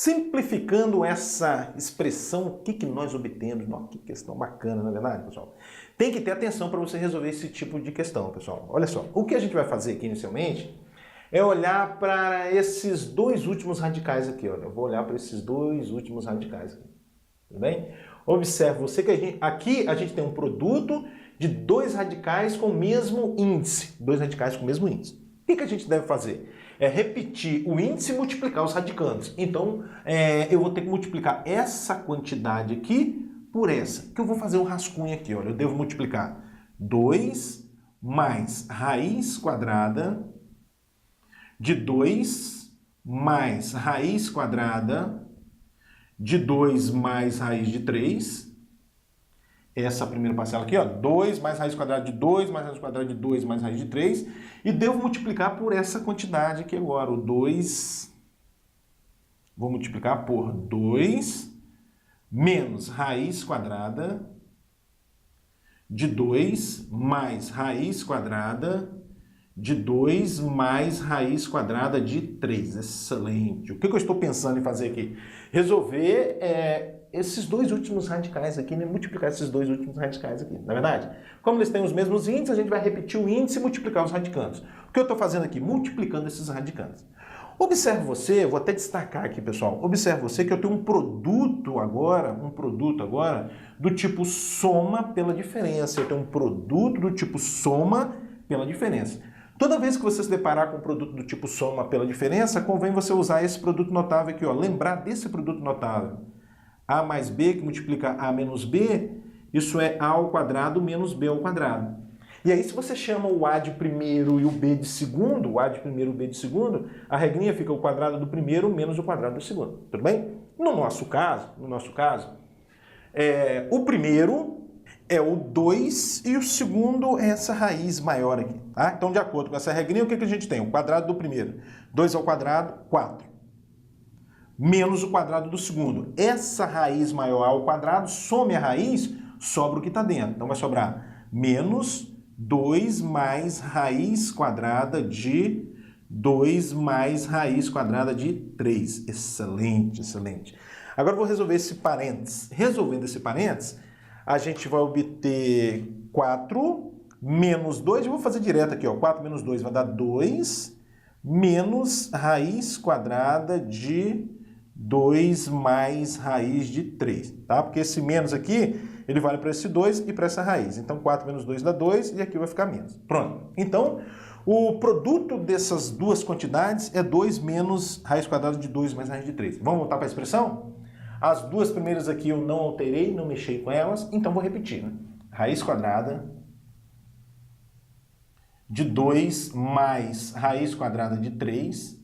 Simplificando essa expressão, o que nós obtemos? Nossa, que questão bacana, não é verdade, pessoal? Tem que ter atenção para você resolver esse tipo de questão, pessoal. Olha só, o que a gente vai fazer aqui inicialmente é olhar para esses dois últimos radicais aqui. Olha, eu vou olhar para esses dois últimos radicais aqui. Tudo bem? Observe você que aqui a gente tem um produto de dois radicais com o mesmo índice. Dois radicais com o mesmo índice. O que a gente deve fazer? É repetir o índice e multiplicar os radicantes. Então, eu vou ter que multiplicar essa quantidade aqui por essa. Que eu vou fazer um rascunho aqui. Olha, eu devo multiplicar 2 mais raiz quadrada de 2 mais raiz quadrada de 2 mais raiz de 3. Essa primeira parcela aqui, ó, 2 mais raiz quadrada de 2 mais raiz quadrada de 2 mais raiz de 3. E devo multiplicar por essa quantidade aqui agora, o 2. Vou multiplicar por 2 menos raiz quadrada de 2 mais raiz quadrada de 2 mais raiz quadrada de 3. Excelente. O que eu estou pensando em fazer aqui? Resolver esses dois últimos radicais aqui, né? Multiplicar esses dois últimos radicais aqui, não é verdade? Como eles têm os mesmos índices, a gente vai repetir o índice e multiplicar os radicantes. O que eu estou fazendo aqui? Multiplicando esses radicantes. Observe você, vou até destacar aqui, pessoal, observe você que eu tenho um produto agora do tipo soma pela diferença. Eu tenho um produto do tipo soma pela diferença. Toda vez que você se deparar com um produto do tipo soma pela diferença, convém você usar esse produto notável aqui, ó, lembrar desse produto notável. A mais B, que multiplica A menos B, isso é A ao quadrado menos B ao quadrado. E aí, se você chama o A de primeiro e o B de segundo, o A de primeiro e o B de segundo, a regrinha fica o quadrado do primeiro menos o quadrado do segundo. Tudo bem? No nosso caso, o primeiro é o 2 e o segundo é essa raiz maior aqui. Tá? Então, de acordo com essa regrinha, o que a gente tem? O quadrado do primeiro, 2 ao quadrado, 4. Menos o quadrado do segundo. Essa raiz maior ao quadrado, some a raiz, sobra o que está dentro. Então vai sobrar menos 2 mais raiz quadrada de 2 mais raiz quadrada de 3. Excelente, excelente. Agora eu vou resolver esse parênteses. Resolvendo esse parênteses, a gente vai obter 4 menos 2. Eu vou fazer direto aqui, ó. 4 menos 2 vai dar 2 menos raiz quadrada de 2 mais raiz de 3, tá? Porque esse menos aqui, ele vale para esse 2 e para essa raiz. Então, 4 menos 2 dá 2 e aqui vai ficar menos. Pronto. Então, o produto dessas duas quantidades é 2 menos raiz quadrada de 2 mais raiz de 3. Vamos voltar para a expressão? As duas primeiras aqui eu não alterei, não mexi com elas, então vou repetir, né? Raiz quadrada de 2 mais raiz quadrada de 3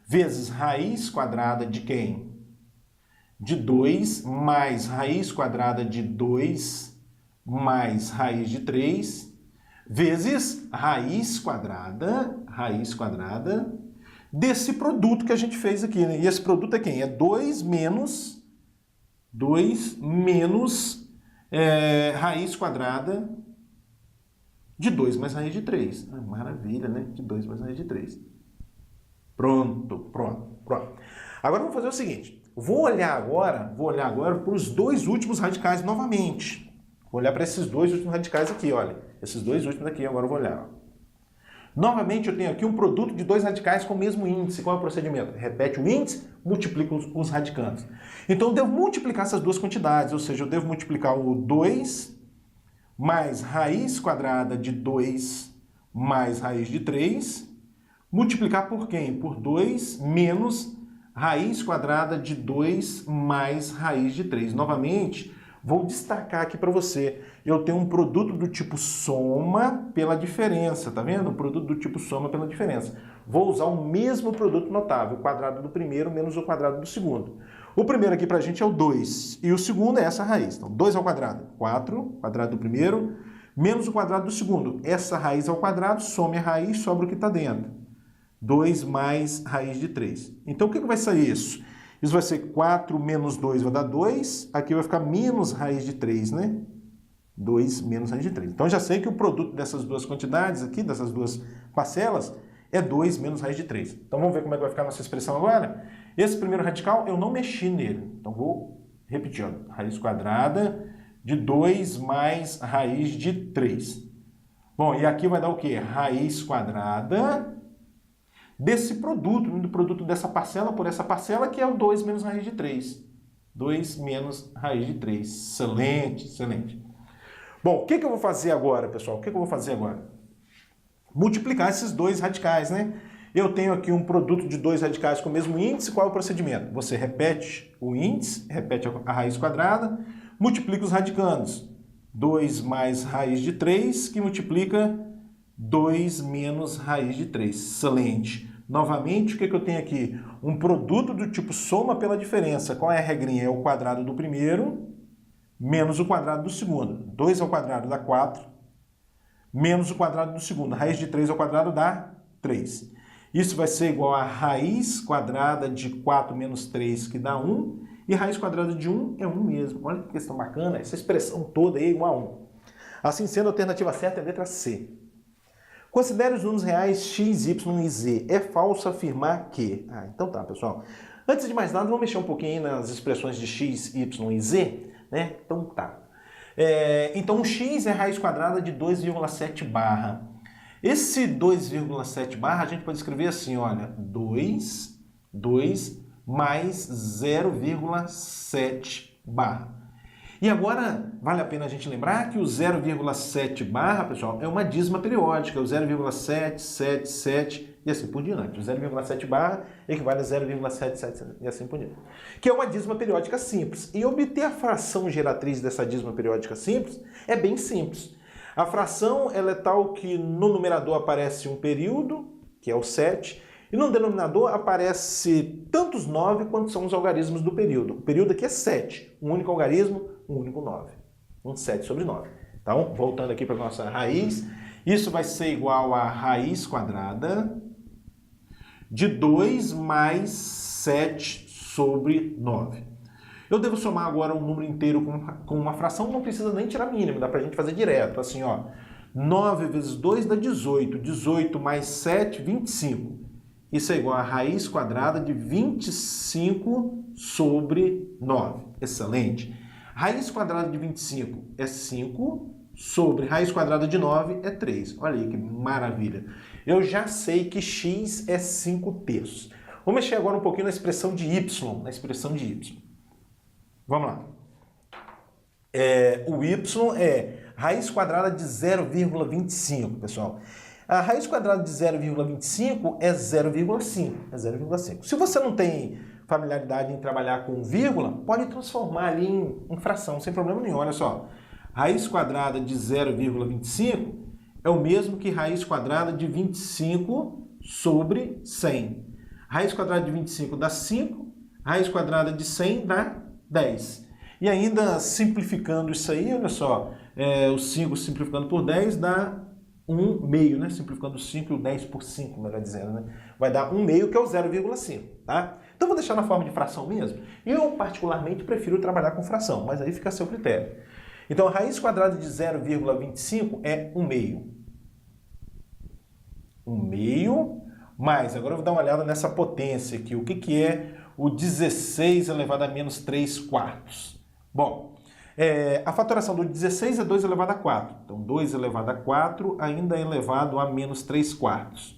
vezes raiz quadrada de quem? De 2 mais raiz quadrada de 2 mais raiz de 3 vezes raiz quadrada desse produto que a gente fez aqui, né? E esse produto é quem? É 2 menos raiz quadrada de 2 mais raiz de 3. Ah, maravilha, né? De 2 mais raiz de 3. Pronto. Agora vamos fazer o seguinte. Vou olhar agora para os dois últimos radicais novamente. Vou olhar para esses dois últimos radicais aqui, olha. Esses dois últimos aqui, agora eu vou olhar. Novamente eu tenho aqui um produto de dois radicais com o mesmo índice. Qual é o procedimento? Repete o índice, multiplica os radicantes. Então eu devo multiplicar essas duas quantidades, ou seja, eu devo multiplicar o 2 mais raiz quadrada de 2 mais raiz de 3, multiplicar por quem? Por 2 menos raiz quadrada de 2 mais raiz de 3. Novamente, vou destacar aqui para você. Eu tenho um produto do tipo soma pela diferença, tá vendo? Um produto do tipo soma pela diferença. Vou usar o mesmo produto notável, o quadrado do primeiro menos o quadrado do segundo. O primeiro aqui para a gente é o 2 e o segundo é essa raiz. Então, 2 ao quadrado, 4, quadrado do primeiro, menos o quadrado do segundo. Essa raiz ao quadrado, some a raiz, sobra o que está dentro. 2 mais raiz de 3. Então, o que vai sair isso? Isso vai ser 4 menos 2 vai dar 2. Aqui vai ficar menos raiz de 3, né? 2 menos raiz de 3. Então, já sei que o produto dessas duas quantidades aqui, dessas duas parcelas, é 2 menos raiz de 3. Então, vamos ver como é que vai ficar a nossa expressão agora? Esse primeiro radical eu não mexi nele. Então vou repetir, ó, raiz quadrada de 2 mais raiz de 3. Bom, e aqui vai dar o quê? Raiz quadrada desse produto, do produto dessa parcela por essa parcela, que é o 2 menos raiz de 3. 2 menos raiz de 3. Excelente, excelente. Bom, o que eu vou fazer agora, pessoal? O que eu vou fazer agora? Multiplicar esses dois radicais, né? Eu tenho aqui um produto de dois radicais com o mesmo índice, qual é o procedimento? Você repete o índice, repete a raiz quadrada, multiplica os radicandos. 2 mais raiz de 3, que multiplica 2 menos raiz de 3. Excelente. Novamente, o que eu tenho aqui? Um produto do tipo soma pela diferença. Qual é a regrinha? É o quadrado do primeiro menos o quadrado do segundo. 2 ao quadrado dá 4, menos o quadrado do segundo. Raiz de 3 ao quadrado dá 3. Isso vai ser igual a raiz quadrada de 4 menos 3, que dá 1. E raiz quadrada de 1 é 1 mesmo. Olha que questão bacana, essa expressão toda aí, 1 a 1. Assim sendo, a alternativa certa é a letra C. Considere os números reais x, y e z. É falso afirmar que... então tá, pessoal. Antes de mais nada, vamos mexer um pouquinho nas expressões de x, y e z, né? Então tá. Então, o x é raiz quadrada de 2,7 barra. Esse 2,7 barra a gente pode escrever assim, olha, 2 mais 0,7 barra. E agora, vale a pena a gente lembrar que o 0,7 barra, pessoal, é uma dízima periódica, o 0,777 e assim por diante. O 0,7 barra equivale a 0,777 e assim por diante. Que é uma dízima periódica simples. E obter a fração geratriz dessa dízima periódica simples é bem simples. A fração ela é tal que no numerador aparece um período, que é o 7, e no denominador aparece tanto os 9 quanto são os algarismos do período. O período aqui é 7, um único algarismo, um único 9. Um 7 sobre 9. Então, voltando aqui para a nossa raiz, isso vai ser igual a raiz quadrada de 2 mais 7 sobre 9. Eu devo somar agora um número inteiro com uma fração, não precisa nem tirar mínimo, dá para a gente fazer direto. Assim, ó, 9 vezes 2 dá 18. 18 mais 7, 25. Isso é igual a raiz quadrada de 25 sobre 9. Excelente. Raiz quadrada de 25 é 5 sobre raiz quadrada de 9 é 3. Olha aí que maravilha. Eu já sei que x é 5 terços. Vou mexer agora um pouquinho na expressão de y. Vamos lá. O y é raiz quadrada de 0,25, pessoal. A raiz quadrada de 0,25 é 0,5. Se você não tem familiaridade em trabalhar com vírgula, pode transformar ali em fração, sem problema nenhum. Olha só, raiz quadrada de 0,25 é o mesmo que raiz quadrada de 25 sobre 100. Raiz quadrada de 25 dá 5, raiz quadrada de 100 dá 10. E ainda simplificando isso aí, olha só, o 5 simplificando por 10 dá 1 meio, né? Simplificando o 5 e o 10 por 5, melhor dizendo, né? Vai dar 1 meio, que é o 0,5, tá? Então vou deixar na forma de fração mesmo. Eu, particularmente, prefiro trabalhar com fração, mas aí fica a seu critério. Então, a raiz quadrada de 0,25 é 1 meio. 1 meio, mais, agora eu vou dar uma olhada nessa potência aqui. O que é o 16 elevado a menos 3 quartos? Bom, a fatoração do 16 é 2 elevado a 4. Então, 2 elevado a 4 ainda é elevado a menos 3 quartos.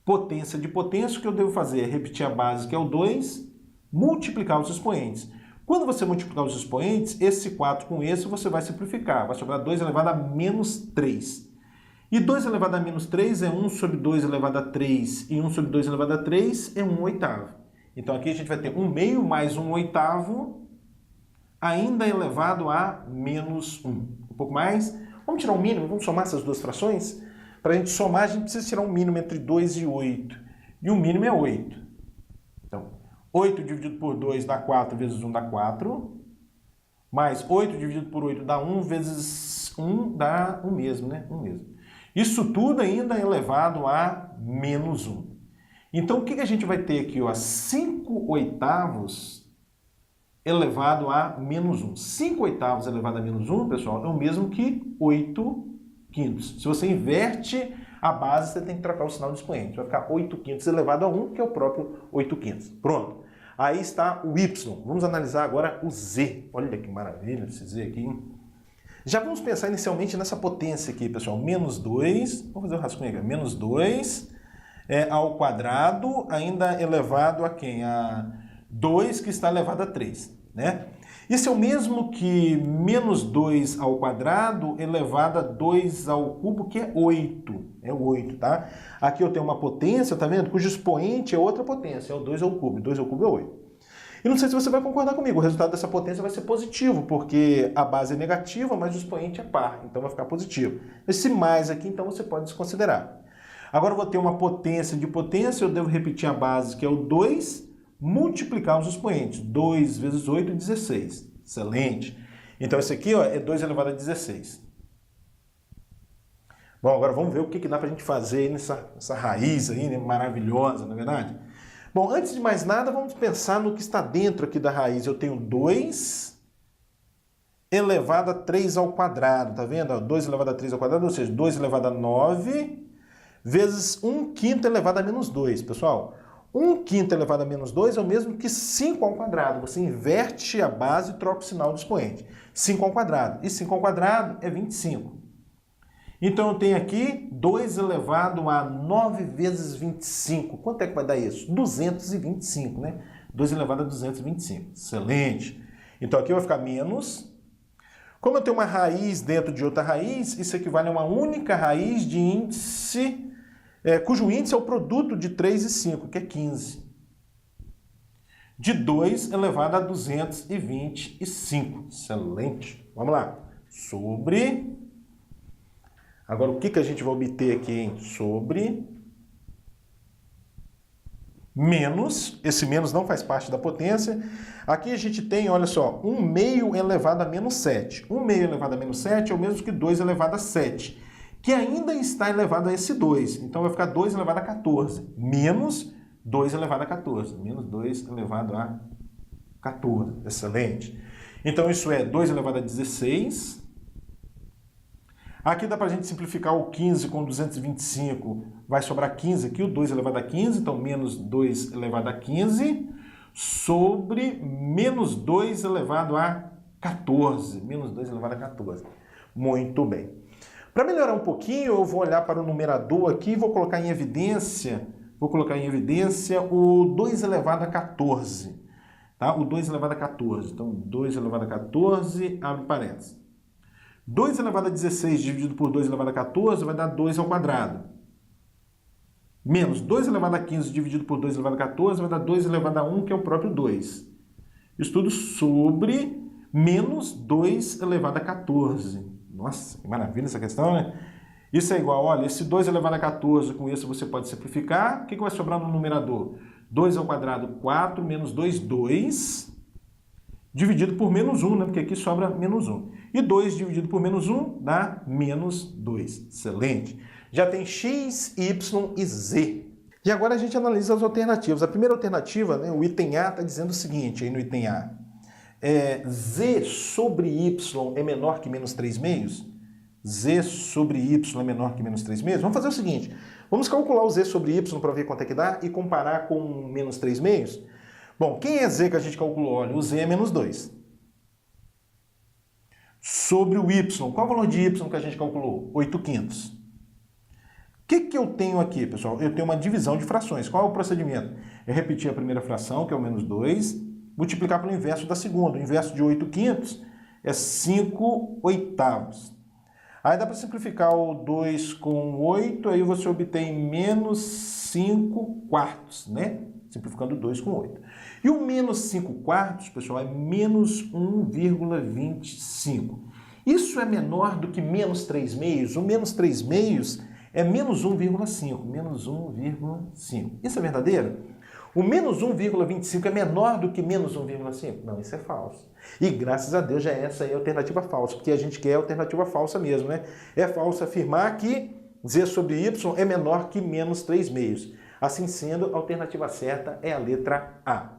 Potência de potência, o que eu devo fazer é repetir a base, que é o 2, multiplicar os expoentes. Quando você multiplicar os expoentes, esse 4 com esse você vai simplificar. Vai sobrar 2 elevado a menos 3. E 2 elevado a menos 3 é 1 sobre 2 elevado a 3. E 1 sobre 2 elevado a 3 é 1 oitavo. Então, aqui a gente vai ter 1 meio mais 1 oitavo ainda elevado a menos 1. Um pouco mais. Vamos tirar um mínimo, vamos somar essas duas frações? Para a gente somar, a gente precisa tirar um mínimo entre 2 e 8. E o mínimo é 8. Então, 8 dividido por 2 dá 4, vezes 1 dá 4. Mais 8 dividido por 8 dá 1, vezes 1 dá 1 mesmo, né? 1 mesmo. Isso tudo ainda é elevado a menos 1. Então, o que a gente vai ter aqui? 5 oitavos elevado a menos 1. 5 oitavos elevado a menos 1, pessoal, é o mesmo que 8 quintos. Se você inverte a base, você tem que trocar o sinal do expoente. Vai ficar 8 quintos elevado a 1, que é o próprio 8 quintos. Pronto. Aí está o y. Vamos analisar agora o z. Olha que maravilha esse z aqui. Já vamos pensar inicialmente nessa potência aqui, pessoal. Menos 2, vamos fazer o rascunho aqui. Menos 2 ao quadrado, ainda elevado a quem? A 2 que está elevado a 3, né? Isso é o mesmo que menos 2 ao quadrado elevado a 2 ao cubo, que é 8. É 8, tá? Aqui eu tenho uma potência, tá vendo? Cujo expoente é outra potência, é o 2 ao cubo. 2 ao cubo é 8. E não sei se você vai concordar comigo, o resultado dessa potência vai ser positivo, porque a base é negativa, mas o expoente é par, então vai ficar positivo. Esse mais aqui, então, você pode desconsiderar. Agora eu vou ter uma potência de potência, eu devo repetir a base, que é o 2, multiplicar os expoentes. 2 vezes 8, 16. Excelente. Então, esse aqui ó, é 2 elevado a 16. Bom, agora vamos ver o que dá para a gente fazer nessa raiz aí, né, maravilhosa, não é verdade? Bom, antes de mais nada, vamos pensar no que está dentro aqui da raiz. Eu tenho 2 elevado a 3 ao quadrado, tá vendo? 2 elevado a 3 ao quadrado, ou seja, 2 elevado a 9 vezes 1 quinto elevado a menos 2. Pessoal, 1 quinto elevado a menos 2 é o mesmo que 5 ao quadrado. Você inverte a base e troca o sinal do expoente. 5 ao quadrado. E 5 ao quadrado é 25. Então eu tenho aqui 2 elevado a 9 vezes 25. Quanto é que vai dar isso? 225, né? 2 elevado a 225. Excelente. Então aqui vai ficar menos. Como eu tenho uma raiz dentro de outra raiz, isso equivale a uma única raiz de índice, cujo índice é o produto de 3 e 5, que é 15. De 2 elevado a 225. Excelente. Vamos lá. Sobre... Agora, o que a gente vai obter aqui, hein? Sobre menos, esse menos não faz parte da potência. Aqui a gente tem, olha só, 1 meio elevado a menos 7. 1 meio elevado a menos 7 é o mesmo que 2 elevado a 7, que ainda está elevado a esse 2. Então vai ficar 2 elevado a 14, menos 2 elevado a 14. Menos 2 elevado a 14. Excelente. Então isso é 2 elevado a 16. Aqui dá para a gente simplificar o 15 com 225, vai sobrar 15 aqui, o 2 elevado a 15, então menos 2 elevado a 15, sobre menos 2 elevado a 14. Menos 2 elevado a 14. Muito bem. Para melhorar um pouquinho, eu vou olhar para o numerador aqui e vou colocar em evidência, o 2 elevado a 14. Tá? O 2 elevado a 14. Então, 2 elevado a 14, abre parênteses. 2 elevado a 16 dividido por 2 elevado a 14 vai dar 2 ao quadrado. Menos 2 elevado a 15 dividido por 2 elevado a 14 vai dar 2 elevado a 1, que é o próprio 2. Isso tudo sobre menos 2 elevado a 14. Nossa, que maravilha essa questão, né? Isso é igual, olha, esse 2 elevado a 14, com isso você pode simplificar. O que vai sobrar no numerador? 2 ao quadrado, 4, menos 2, 2, dividido por menos 1, né? Porque aqui sobra menos 1. E 2 dividido por menos 1 dá menos 2. Excelente. Já tem x, y e z. E agora a gente analisa as alternativas. A primeira alternativa, né, o item A está dizendo o seguinte, aí no item A. Z sobre y é menor que menos 3 meios? Z sobre y é menor que menos 3 meios? Vamos fazer o seguinte. Vamos calcular o z sobre y para ver quanto é que dá e comparar com menos 3 meios? Bom, quem é z que a gente calculou? Olha, o z é menos 2. Sobre o y, qual é o valor de y que a gente calculou? 8 quintos. O que eu tenho aqui, pessoal? Eu tenho uma divisão de frações. Qual é o procedimento? Eu repetir a primeira fração, que é o menos 2, multiplicar pelo inverso da segunda. O inverso de 8 quintos é 5 oitavos. Aí dá para simplificar o 2 com 8, aí você obtém menos 5 quartos, né? Simplificando 2 com 8. E o menos 5 quartos, pessoal, é menos 1,25. Isso é menor do que menos 3 meios. O menos 3 meios é menos 1,5. Menos 1,5. Isso é verdadeiro? O menos 1,25 é menor do que menos 1,5? Não, isso é falso. E graças a Deus já essa é a alternativa falsa, porque a gente quer a alternativa falsa mesmo, né? É falso afirmar que z sobre y é menor que menos 3 meios. Assim sendo, a alternativa certa é a letra A.